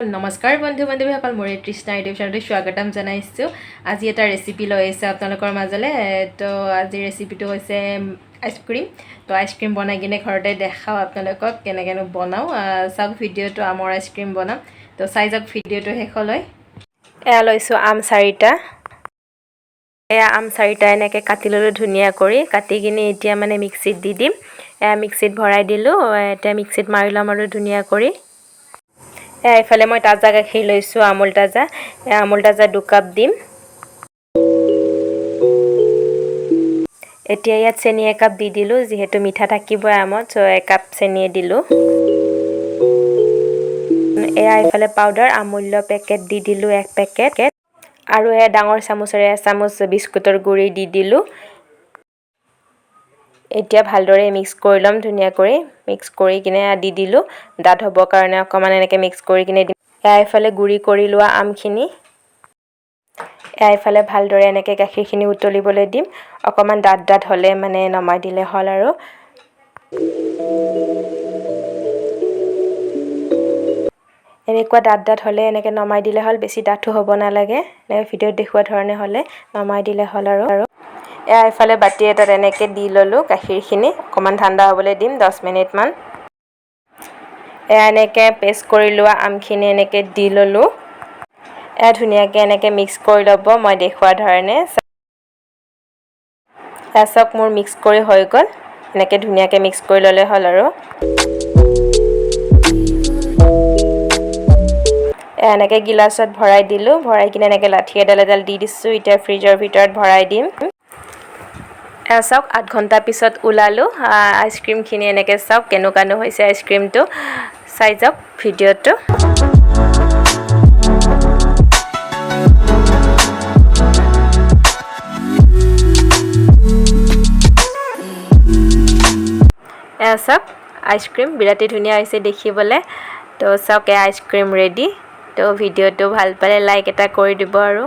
নমস্কাৰ বন্ধু বান্ধৱীসকল মোৰ তৃষ্ণা ইউটিউব চেনেললৈ স্বাগতম জনাইছোঁ। আজি এটা ৰেচিপি লৈ আহিছোঁ আপোনালোকৰ মাজলৈ। তো আজিৰ ৰেচিপিটো হৈছে আইচক্ৰীম। তো আইচক্ৰীম বনাই কিনে ঘৰতে দেখাওঁ আপোনালোকক কেনেকৈনো বনাওঁ। চাওক ভিডিঅ'টো আমৰ আইচক্ৰীম বনাম। তো চাই যাওক ভিডিঅ'টো শেষলৈ। এয়া লৈছোঁ আম 4টা। এয়া আম 4টা এনেকৈ কাটি ল'লোঁ ধুনীয়া কৰি। কাটি কিনে এতিয়া মানে মিক্সিত দি দিম। এয়া মিক্সিত ভৰাই দিলোঁ। এতিয়া মিক্সিত মাৰি ল'ম আৰু ধুনীয়া কৰি। এইফালে মই তাজা গাখীৰ লৈছোঁ, আমুল তাজা। আমুল তাজা 2 কাপ দিম। এতিয়া ইয়াত চেনি 1 কাপ দি দিলোঁ, যিহেতু মিঠা থাকিবই আমত, চ' 1 কাপ চেনিয়ে দিলোঁ। এয়া এইফালে পাউডাৰ আমূল্য পেকেট দি দিলোঁ 1 পেকেট। আৰু এয়া ডাঙৰ চামুচেৰে 1 চামুচ বিস্কুটৰ গুড়ি দি দিলোঁ। এতিয়া ভালদৰে মিক্স কৰি ল'ম ধুনীয়া কৰি। মিক্স কৰি কিনে দি দিলোঁ ডাঠ হ'বৰ কাৰণে অকণমান এনেকৈ মিক্স কৰি কিনে দিম। এইফালে গুড়ি কৰি লোৱা আমখিনি এইফালে ভালদৰে এনেকৈ গাখীৰখিনি উতলিবলৈ দিম। অকণমান ডাঠ হ'লে মানে নমাই দিলে হ'ল আৰু। এনেকুৱা ডাঠ হ'লে এনেকৈ নমাই দিলে হ'ল, বেছি ডাঠো হ'ব নালাগে। এনেকৈ ভিডিঅ'ত দেখুওৱা ধৰণে হ'লে নমাই দিলে হ'ল আৰু। এইফালে বাতি এটাত এনেকৈ দি ল'লোঁ গাখীৰখিনি, অকণমান ঠাণ্ডা হ'বলৈ দিম 10 মিনিটমান। এনেকৈ পেষ্ট কৰি লোৱা আমখিনি এনেকৈ দি ল'লোঁ। ধুনীয়াকৈ এনেকৈ মিক্স কৰি ল'ব মই দেখুওৱা ধৰণে। চাওক মোৰ মিক্স কৰি হৈ গ'ল। এনেকৈ ধুনীয়াকৈ মিক্স কৰি ল'লে হ'ল আৰু। এনেকৈ গিলাচত ভৰাই দিলোঁ। ভৰাই কিনে এনেকৈ লাঠি এডাল দি দিছোঁ। এতিয়া ফ্ৰিজৰ ভিতৰত ভৰাই দিম। চাওক 8 ঘণ্টা পিছত ওলালোঁ আইচক্ৰীমখিনি। এনেকৈ চাওক কেনেকুৱানো হৈছে আইচক্ৰীমটো। চাই যাওক ভিডিঅ'টো। চাওক আইচক্ৰীম বিৰাটেই ধুনীয়া হৈছে দেখিবলৈ। তো চাওক আইচক্ৰীম ৰেডি। তো ভিডিঅ'টো ভাল পালে লাইক এটা কৰি দিব আৰু।